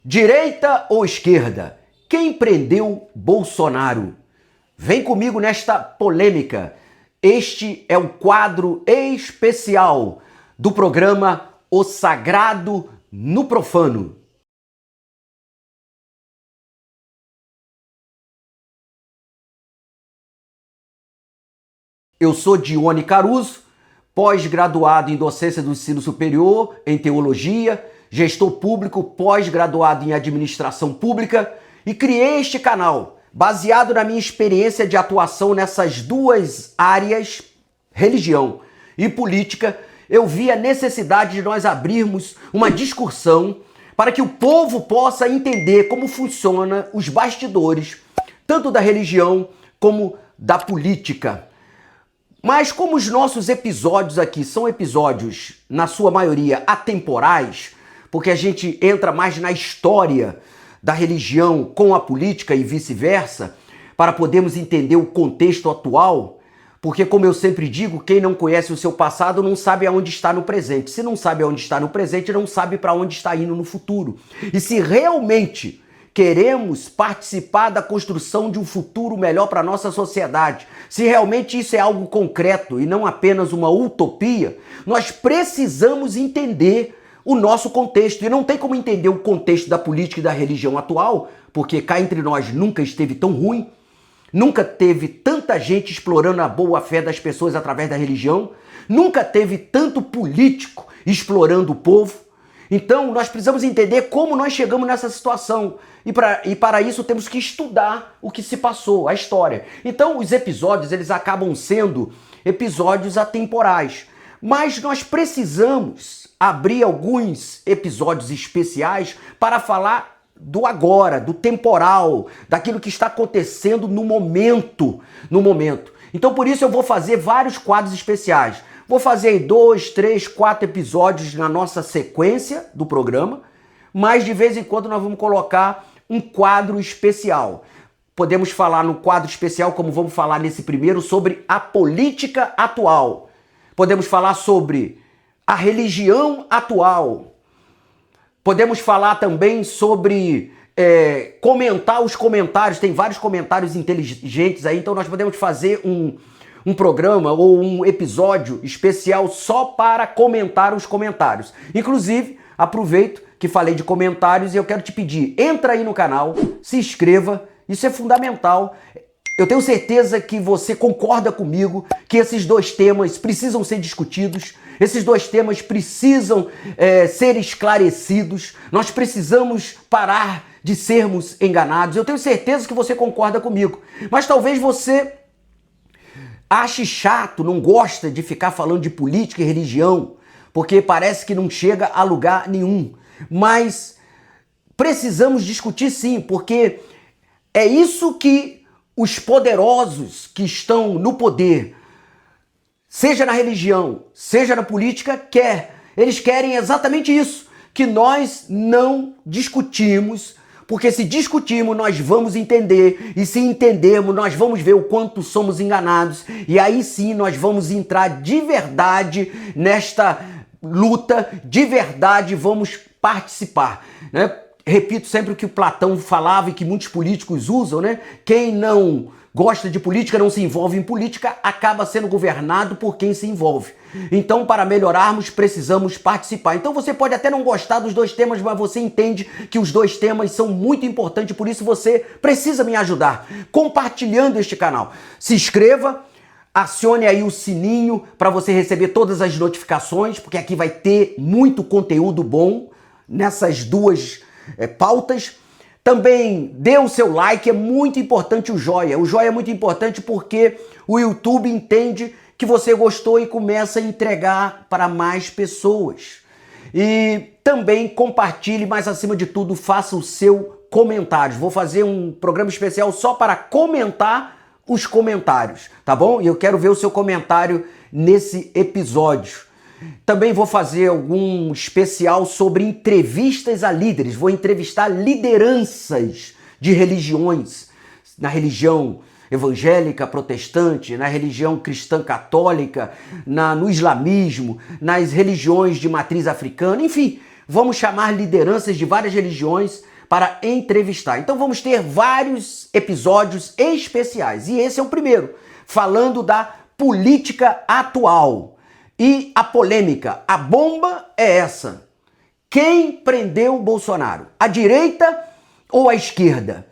Direita ou esquerda? Quem prendeu Bolsonaro? Vem comigo nesta polêmica. Este é o quadro especial do programa O Sagrado no Profano. Eu sou Dione Caruso, pós-graduado em docência do ensino superior, em teologia, gestor público, pós-graduado em administração pública, e criei este canal baseado na minha experiência de atuação nessas duas áreas, religião e política. Eu vi a necessidade de nós abrirmos uma discussão para que o povo possa entender como funciona os bastidores, tanto da religião como da política. Mas como os nossos episódios aqui são episódios, na sua maioria, atemporais, porque a gente entra mais na história da religião com a política e vice-versa, para podermos entender o contexto atual, porque, como eu sempre digo, quem não conhece o seu passado não sabe aonde está no presente. Se não sabe aonde está no presente, não sabe para onde está indo no futuro. E se realmente queremos participar da construção de um futuro melhor para a nossa sociedade, se realmente isso é algo concreto e não apenas uma utopia, nós precisamos entender o nosso contexto. E não tem como entender o contexto da política e da religião atual, porque cá entre nós nunca esteve tão ruim, nunca teve tanta gente explorando a boa-fé das pessoas através da religião, nunca teve tanto político explorando o povo. Então, nós precisamos entender como nós chegamos nessa situação. E para isso temos que estudar o que se passou, a história. Então, os episódios, eles acabam sendo episódios atemporais. Mas nós precisamos abrir alguns episódios especiais para falar do agora, do temporal, daquilo que está acontecendo no momento. Então, por isso eu vou fazer vários quadros especiais. Vou fazer aí 2, 3, 4 episódios na nossa sequência do programa, mas de vez em quando nós vamos colocar um quadro especial. Podemos falar no quadro especial, como vamos falar nesse primeiro, sobre a política atual. Podemos falar sobre a religião atual. Podemos falar também sobre comentar os comentários. Tem vários comentários inteligentes aí, então nós podemos fazer um programa ou um episódio especial só para comentar os comentários. Inclusive, aproveito que falei de comentários e eu quero te pedir, entra aí no canal, se inscreva, isso é fundamental. Eu tenho certeza que você concorda comigo que esses dois temas precisam ser discutidos, esses dois temas precisam ser esclarecidos, nós precisamos parar de sermos enganados. Eu tenho certeza que você concorda comigo, mas talvez você ache chato, não gosta de ficar falando de política e religião, porque parece que não chega a lugar nenhum. Mas precisamos discutir sim, porque é isso que os poderosos que estão no poder, seja na religião, seja na política, querem. Eles querem exatamente isso, que nós não discutimos, porque se discutirmos, nós vamos entender, e se entendermos, nós vamos ver o quanto somos enganados, e aí sim nós vamos entrar de verdade nesta luta, de verdade vamos participar, né? Repito sempre o que o Platão falava e que muitos políticos usam, né? Quem não gosta de política, não se envolve em política, acaba sendo governado por quem se envolve. Então, para melhorarmos, precisamos participar. Então, você pode até não gostar dos dois temas, mas você entende que os dois temas são muito importantes, por isso você precisa me ajudar compartilhando este canal. Se inscreva, acione aí o sininho para você receber todas as notificações, porque aqui vai ter muito conteúdo bom nessas duas pautas. Também dê o seu like, é muito importante o joia. O joia é muito importante porque o YouTube entende que você gostou e começa a entregar para mais pessoas. E também compartilhe, mas acima de tudo, faça o seu comentário. Vou fazer um programa especial só para comentar os comentários, tá bom? E eu quero ver o seu comentário nesse episódio. Também vou fazer algum especial sobre entrevistas a líderes. Vou entrevistar lideranças de religiões, na religião evangélica protestante, na religião cristã católica, no islamismo, nas religiões de matriz africana, enfim, vamos chamar lideranças de várias religiões para entrevistar. Então vamos ter vários episódios especiais e esse é o primeiro, falando da política atual e a polêmica. A bomba é essa. Quem prendeu o Bolsonaro? A direita ou a esquerda?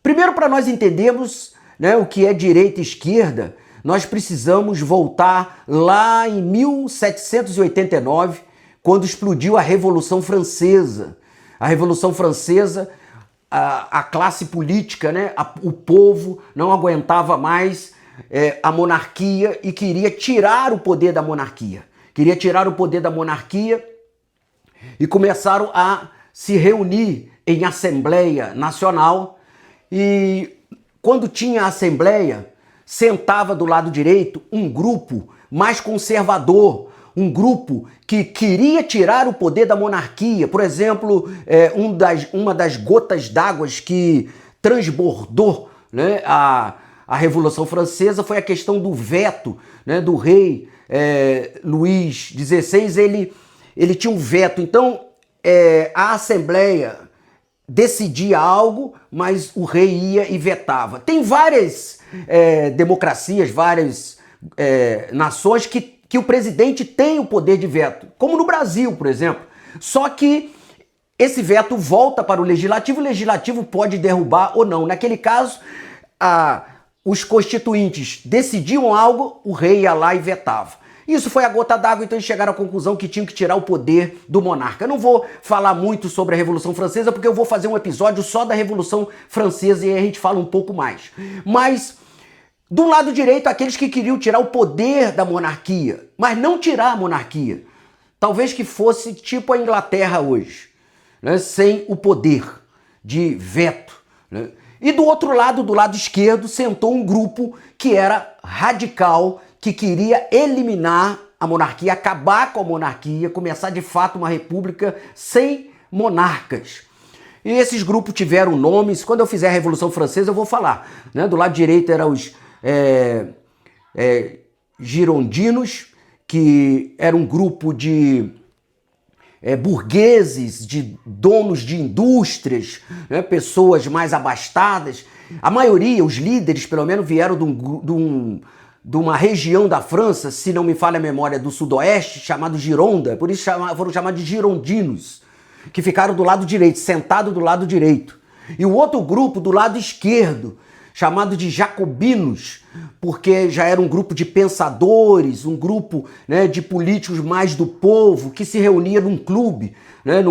Primeiro, para nós entendermos, né, o que é direita e esquerda, nós precisamos voltar lá em 1789, quando explodiu a Revolução Francesa. A Revolução Francesa, a classe política, né, o povo não aguentava mais a monarquia e queria tirar o poder da monarquia. Queria tirar o poder da monarquia e começaram a se reunir em Assembleia Nacional e quando tinha a Assembleia, sentava do lado direito um grupo mais conservador, um grupo que queria tirar o poder da monarquia. Por exemplo, uma das gotas d'água que transbordou, né, a Revolução Francesa foi a questão do veto, né, do rei Luís XVI. Ele tinha um veto. Então, a Assembleia decidia algo, mas o rei ia e vetava. Tem várias democracias, várias nações que o presidente tem o poder de veto, como no Brasil, por exemplo. Só que esse veto volta para o legislativo pode derrubar ou não. Naquele caso, os constituintes decidiam algo, o rei ia lá e vetava. Isso foi a gota d'água, então eles chegaram à conclusão que tinham que tirar o poder do monarca. Eu não vou falar muito sobre a Revolução Francesa, porque eu vou fazer um episódio só da Revolução Francesa e aí a gente fala um pouco mais. Mas, do lado direito, aqueles que queriam tirar o poder da monarquia, mas não tirar a monarquia. Talvez que fosse tipo a Inglaterra hoje, né, sem o poder de veto, né? E do outro lado, do lado esquerdo, sentou um grupo que era radical, que queria eliminar a monarquia, acabar com a monarquia, começar de fato uma república sem monarcas. E esses grupos tiveram nomes. Quando eu fizer a Revolução Francesa eu vou falar, né? Do lado direito eram os girondinos, que era um grupo de burgueses, de donos de indústrias, né? Pessoas mais abastadas. A maioria, os líderes pelo menos, vieram de uma região da França, se não me falha a memória, do sudoeste, chamado Gironda, por isso foram chamados de girondinos, que ficaram do lado direito, sentados do lado direito. E o outro grupo do lado esquerdo, chamado de jacobinos, porque já era um grupo de pensadores, um grupo, né, de políticos mais do povo, que se reunia num clube, né,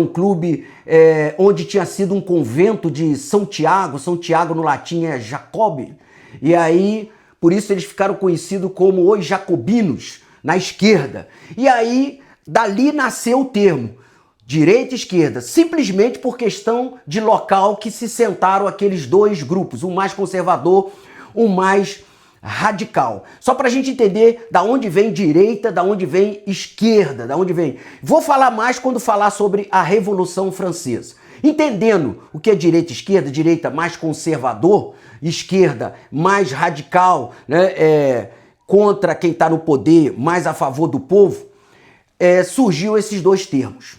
onde tinha sido um convento de São Tiago. São Tiago no latim é Jacobi, e aí por isso eles ficaram conhecidos como os jacobinos, na esquerda. E aí, dali nasceu o termo direita e esquerda, simplesmente por questão de local que se sentaram aqueles dois grupos, um mais conservador, um mais radical. Só para a gente entender da onde vem direita, da onde vem esquerda, da onde vem. Vou falar mais quando falar sobre a Revolução Francesa. Entendendo o que é direita e esquerda, direita mais conservador, esquerda mais radical, né, contra quem está no poder, mais a favor do povo, surgiu esses dois termos.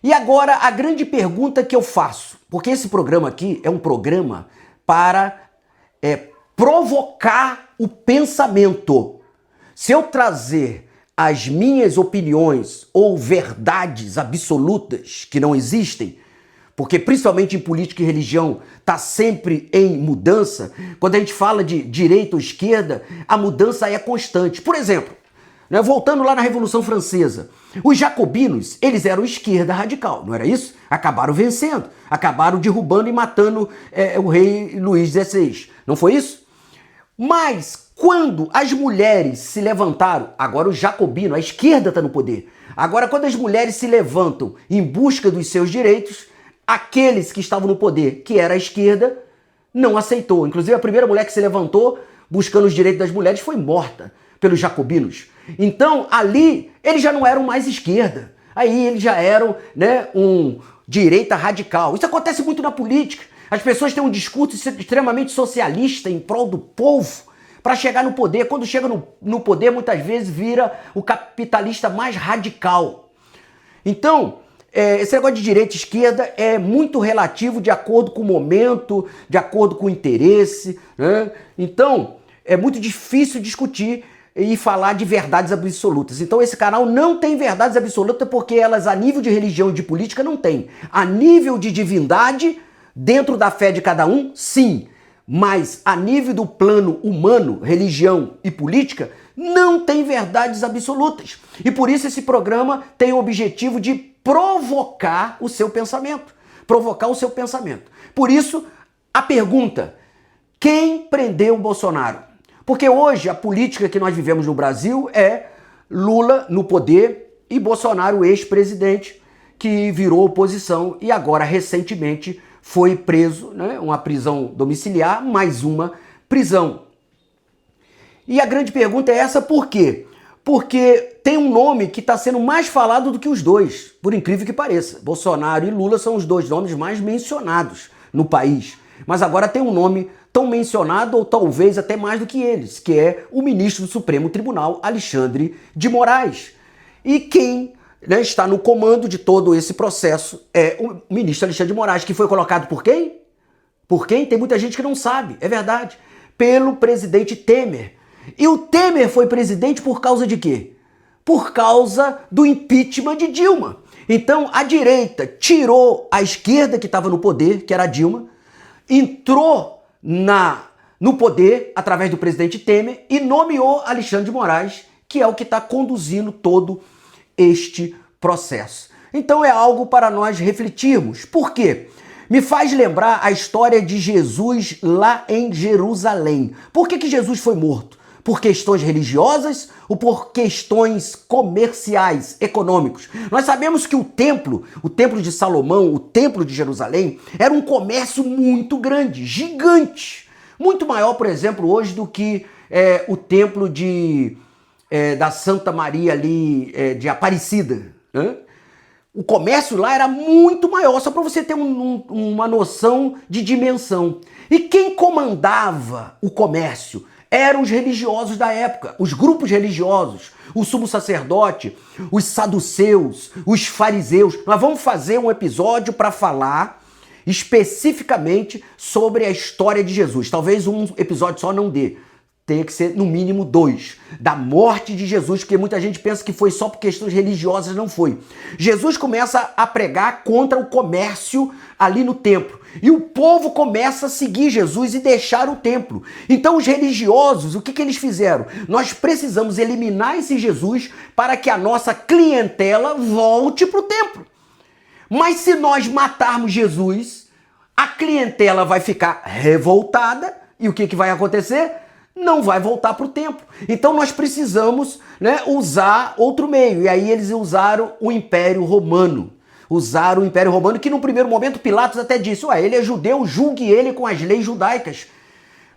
E agora a grande pergunta que eu faço, porque esse programa aqui é um programa para provocar o pensamento. Se eu trazer as minhas opiniões ou verdades absolutas que não existem, porque principalmente em política e religião está sempre em mudança, quando a gente fala de direita ou esquerda, a mudança é constante. Por exemplo, né, voltando lá na Revolução Francesa, os jacobinos, eles eram esquerda radical, não era isso? Acabaram vencendo, acabaram derrubando e matando o rei Luís XVI, não foi isso? Mas quando as mulheres se levantaram, agora o jacobino, a esquerda está no poder, agora quando as mulheres se levantam em busca dos seus direitos, aqueles que estavam no poder, que era a esquerda, não aceitou. Inclusive, a primeira mulher que se levantou buscando os direitos das mulheres foi morta pelos jacobinos. Então, ali, eles já não eram mais esquerda. Aí, eles já eram, né, um direita radical. Isso acontece muito na política. As pessoas têm um discurso extremamente socialista em prol do povo para chegar no poder. Quando chega no poder, muitas vezes vira o capitalista mais radical. Então, esse negócio de direita e esquerda é muito relativo de acordo com o momento, de acordo com o interesse, né? Então, é muito difícil discutir e falar de verdades absolutas. Então esse canal não tem verdades absolutas porque elas, a nível de religião e de política, não tem. A nível de divindade, dentro da fé de cada um, sim. Mas a nível do plano humano, religião e política, não tem verdades absolutas. E por isso esse programa tem o objetivo de provocar o seu pensamento. Provocar o seu pensamento. Por isso, a pergunta: quem prendeu o Bolsonaro? Porque hoje a política que nós vivemos no Brasil é Lula no poder e Bolsonaro, ex-presidente, que virou oposição e agora recentemente foi preso, né? Uma prisão domiciliar, mais uma prisão. E a grande pergunta é essa: por quê? Porque tem um nome que está sendo mais falado do que os dois, por incrível que pareça. Bolsonaro e Lula são os dois nomes mais mencionados no país. Mas agora tem um nome tão mencionado, ou talvez até mais do que eles, que é o ministro do Supremo Tribunal, Alexandre de Moraes. E quem, né, está no comando de todo esse processo é o ministro Alexandre de Moraes, que foi colocado por quem? Por quem? Tem muita gente que não sabe, é verdade. Pelo presidente Temer. E o Temer foi presidente por causa de quê? Por causa do impeachment de Dilma. Então a direita tirou a esquerda que estava no poder, que era a Dilma, entrou no poder através do presidente Temer e nomeou Alexandre de Moraes, que é o que está conduzindo todo este processo. Então é algo para nós refletirmos. Por quê? Me faz lembrar a história de Jesus lá em Jerusalém. Por que Jesus foi morto? Por questões religiosas ou por questões comerciais, econômicos? Nós sabemos que o templo de Salomão, o templo de Jerusalém, era um comércio muito grande, gigante. Muito maior, por exemplo, hoje do que o templo da Santa Maria ali, de Aparecida, né? O comércio lá era muito maior, só para você ter uma noção de dimensão. E quem comandava o comércio eram os religiosos da época, os grupos religiosos, o sumo sacerdote, os saduceus, os fariseus. Nós vamos fazer um episódio para falar especificamente sobre a história de Jesus. Talvez um episódio só não dê. Tem que ser no mínimo 2, da morte de Jesus, porque muita gente pensa que foi só por questões religiosas, não foi. Jesus começa a pregar contra o comércio ali no templo, e o povo começa a seguir Jesus e deixar o templo. Então os religiosos, o que eles fizeram? Nós precisamos eliminar esse Jesus para que a nossa clientela volte para o templo. Mas se nós matarmos Jesus, a clientela vai ficar revoltada, e o que vai acontecer? Não vai voltar para o templo. Então nós precisamos, né, usar outro meio. E aí eles usaram o Império Romano. Usaram o Império Romano, que no primeiro momento Pilatos até disse: ué, ele é judeu, julgue ele com as leis judaicas.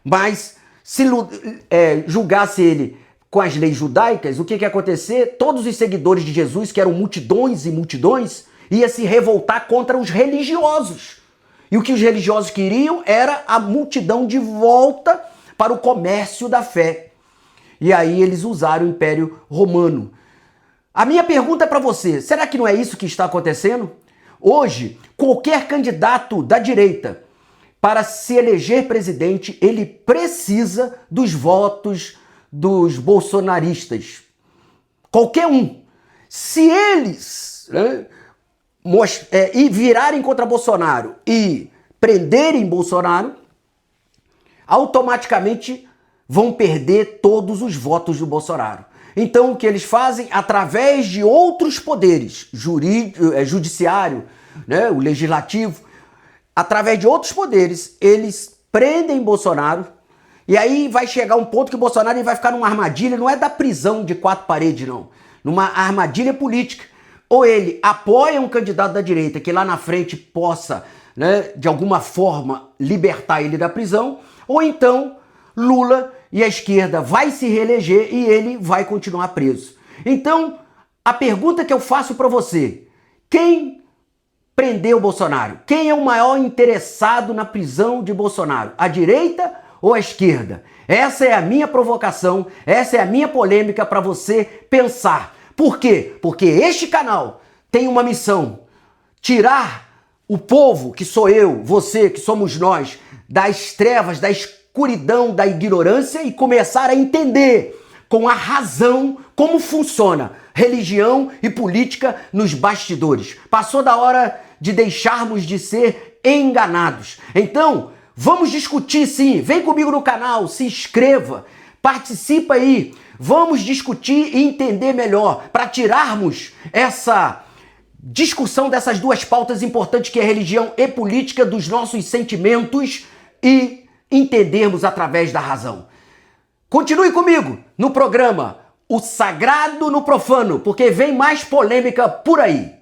Mas se julgasse ele com as leis judaicas, o que ia acontecer? Todos os seguidores de Jesus, que eram multidões e multidões, ia se revoltar contra os religiosos. E o que os religiosos queriam era a multidão de volta para o comércio da fé. E aí eles usaram o Império Romano. A minha pergunta é para você: será que não é isso que está acontecendo? Hoje, qualquer candidato da direita, para se eleger presidente, ele precisa dos votos dos bolsonaristas. Qualquer um. Se eles, né, virarem contra Bolsonaro e prenderem Bolsonaro, automaticamente vão perder todos os votos do Bolsonaro. Então o que eles fazem? Através de outros poderes, judiciário, né, o legislativo, através de outros poderes, eles prendem Bolsonaro, e aí vai chegar um ponto que o Bolsonaro vai ficar numa armadilha, não é da prisão de 4 paredes, não, numa armadilha política. Ou ele apoia um candidato da direita que lá na frente possa, né, de alguma forma libertar ele da prisão, ou então Lula e a esquerda vai se reeleger e ele vai continuar preso. Então, a pergunta que eu faço para você: quem prendeu Bolsonaro? Quem é o maior interessado na prisão de Bolsonaro? A direita ou a esquerda? Essa é a minha provocação, essa é a minha polêmica para você pensar. Por quê? Porque este canal tem uma missão: tirar o povo, que sou eu, você, que somos nós, das trevas, da escuridão, da ignorância e começar a entender com a razão como funciona religião e política nos bastidores. Passou da hora de deixarmos de ser enganados. Então, vamos discutir sim. Vem comigo no canal, se inscreva, participa aí. Vamos discutir e entender melhor para tirarmos essa discussão dessas duas pautas importantes que é religião e política dos nossos sentimentos e entendermos através da razão. Continue comigo no programa O Sagrado no Profano, porque vem mais polêmica por aí.